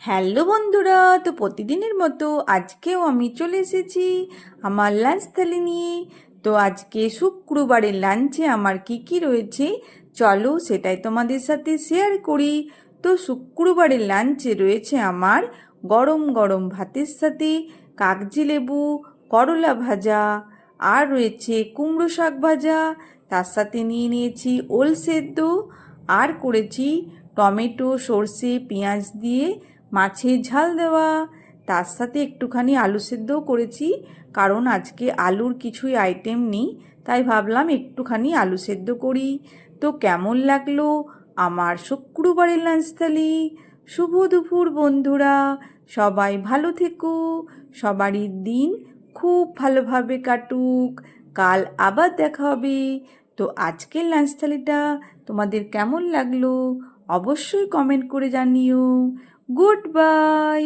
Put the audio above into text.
Hello বন্ধুরা, তো প্রতিদিনের মতো আজকেও আমি চলে এসেছি আমার লাঞ্চ থালি নিয়ে। তো আজকে শুক্রবারের লাঞ্চে আমার কি কি রয়েছে চলো সেটাই তোমাদের সাথে শেয়ার করি। তো শুক্রবারের লাঞ্চে রয়েছে আমার গরম গরম ভাতের সাথে কাগজি লেবু, করলা ভাজা, আর রয়েছে কুমড়ো শাক ভাজা, তার সাথে নিয়ে নিয়েছি ওল সেদ্ধ, আর করেছি টমেটো সর্ষে পেঁয়াজ দিয়ে মাছের ঝাল দেওয়া, তার সাথে একটুখানি আলু সেদ্ধও করেছি, কারণ আজকে আলুর কিছুই আইটেম নেই, তাই ভাবলাম একটুখানি আলু সেদ্ধ করি। তো কেমন লাগলো আমার শুক্রবারের লাঞ্চ থালি? শুভ দুপুর বন্ধুরা, সবাই ভালো থেকো, সবারই দিন খুব ভালোভাবে কাটুক। কাল আবার দেখা হবে। তো আজকের লাঞ্চ থালিটা তোমাদের কেমন লাগলো অবশ্যই কমেন্ট করে জানিও। Good bye.